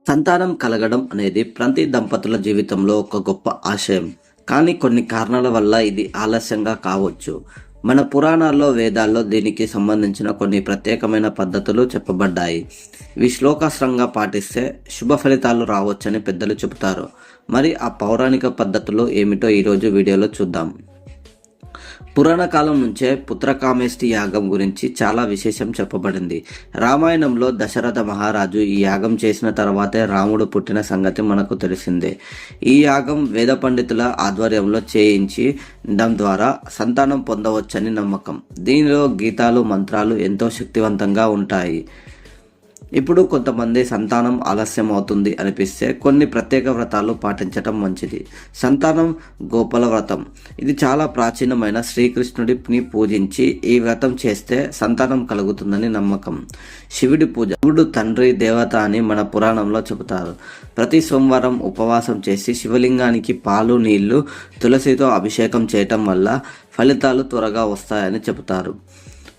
సంతానం కలగడం అనేది ప్రతి దంపతుల జీవితంలో ఒక గొప్ప ఆశయం. కానీ కొన్ని కారణాల వల్ల ఇది ఆలస్యంగా కావచ్చు. మన పురాణాల్లో, వేదాల్లో దీనికి సంబంధించిన కొన్ని ప్రత్యేకమైన పద్ధతులు చెప్పబడ్డాయి. ఇవి శ్లోకాశ్రంగా పాటిస్తే శుభ ఫలితాలు రావచ్చని పెద్దలు చెబుతారు. మరి ఆ పౌరాణిక పద్ధతులు ఏమిటో ఈరోజు వీడియోలో చూద్దాం. పురాణ కాలం నుంచే పుత్రకామేష్టి యాగం గురించి చాలా విశేషం చెప్పబడింది. రామాయణంలో దశరథ మహారాజు ఈ యాగం చేసిన తర్వాతే రాముడు పుట్టిన సంగతి మనకు తెలిసిందే. ఈ యాగం వేద పండితుల ఆధ్వర్యంలో చేయించడం ద్వారా సంతానం పొందవచ్చని నమ్మకం. దీనిలో గీతాలు, మంత్రాలు ఎంతో శక్తివంతంగా ఉంటాయి. ఇప్పుడు కొంతమంది సంతానం ఆలస్యం అవుతుంది అనిపిస్తే కొన్ని ప్రత్యేక వ్రతాలు పాటించటం మంచిది. సంతానం గోపాల వ్రతం. ఇది చాలా ప్రాచీనమైన శ్రీకృష్ణుడిని పూజించి ఈ వ్రతం చేస్తే సంతానం కలుగుతుందని నమ్మకం. శివుడి పూజ. శివుడు తండ్రి, దేవత అని మన పురాణంలో చెబుతారు. ప్రతి సోమవారం ఉపవాసం చేసి శివలింగానికి పాలు, నీళ్లు, తులసితో అభిషేకం చేయటం వల్ల ఫలితాలు త్వరగా వస్తాయని చెబుతారు.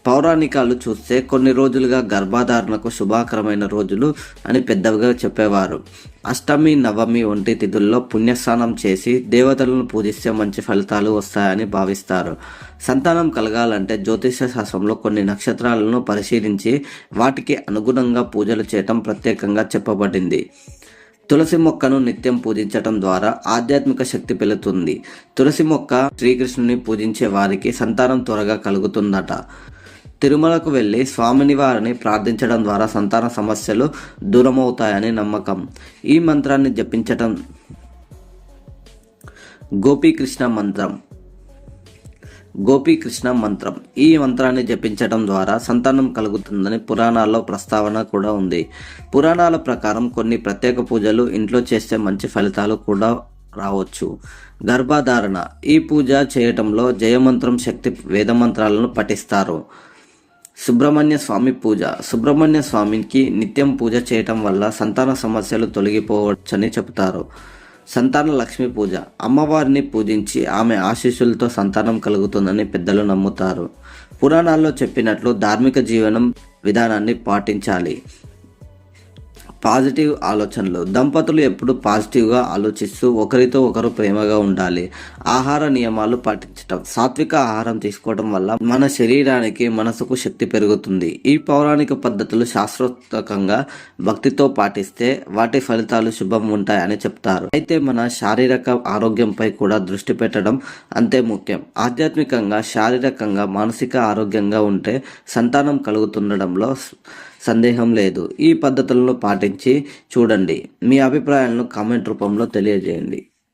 పౌరాణికాలు చూస్తే కొన్ని రోజులుగా గర్భధారణకు శుభాకరమైన రోజులు అని పెద్దవిగా చెప్పేవారు. అష్టమి, నవమి వంటి తిథుల్లో పుణ్యస్నానం చేసి దేవతలను పూజిస్తే మంచి ఫలితాలు వస్తాయని భావిస్తారు. సంతానం కలగాలంటే జ్యోతిష శాస్త్రంలో కొన్ని నక్షత్రాలను పరిశీలించి వాటికి అనుగుణంగా పూజలు చేయటం ప్రత్యేకంగా చెప్పబడింది. తులసి మొక్కను నిత్యం పూజించటం ద్వారా ఆధ్యాత్మిక శక్తి పెరుగుతుంది. తులసి మొక్క శ్రీకృష్ణుని పూజించే వారికి సంతానం త్వరగా కలుగుతుందట. తిరుమలకు వెళ్ళి స్వామిని వారిని ప్రార్థించడం ద్వారా సంతాన సమస్యలు దూరమవుతాయని నమ్మకం. ఈ మంత్రాన్ని జపించటం గోపీకృష్ణ మంత్రం. ఈ మంత్రాన్ని జపించడం ద్వారా సంతానం కలుగుతుందని పురాణాల్లో ప్రస్తావన కూడా ఉంది. పురాణాల ప్రకారం కొన్ని ప్రత్యేక పూజలు ఇంట్లో చేస్తే మంచి ఫలితాలు కూడా రావచ్చు. గర్భధారణ. ఈ పూజ చేయటంలో జయమంత్రం, శక్తి వేదమంత్రాలను పఠిస్తారు. సుబ్రహ్మణ్య స్వామి పూజ. సుబ్రహ్మణ్య స్వామికి నిత్యం పూజ చేయటం వల్ల సంతాన సమస్యలు తొలగిపోవచ్చని చెబుతారు. సంతాన లక్ష్మి పూజ. అమ్మవారిని పూజించి ఆమె ఆశీస్సులతో సంతానం కలుగుతుందని పెద్దలు నమ్ముతారు. పురాణాల్లో చెప్పినట్లు ధార్మిక జీవనం విధానాన్ని పాటించాలి. పాజిటివ్ ఆలోచనలు. దంపతులు ఎప్పుడు పాజిటివ్గా ఆలోచిస్తూ ఒకరితో ఒకరు ప్రేమగా ఉండాలి. ఆహార నియమాలు పాటించటం. సాత్విక ఆహారం తీసుకోవడం వల్ల మన శరీరానికి, మనసుకు శక్తి పెరుగుతుంది. ఈ పౌరాణిక పద్ధతులు శాస్త్రోక్తంగా భక్తితో పాటిస్తే వాటి ఫలితాలు శుభం ఉంటాయని చెప్తారు. అయితే మన శారీరక ఆరోగ్యంపై కూడా దృష్టి పెట్టడం అంతే ముఖ్యం. ఆధ్యాత్మికంగా, శారీరకంగా, మానసిక ఆరోగ్యంగా ఉంటే సంతానం కలుగుతుండడంలో సందేహం లేదు. ఈ పద్ధతులను పాటించి చూడండి. మీ అభిప్రాయాలను కామెంట్ రూపంలో తెలియజేయండి.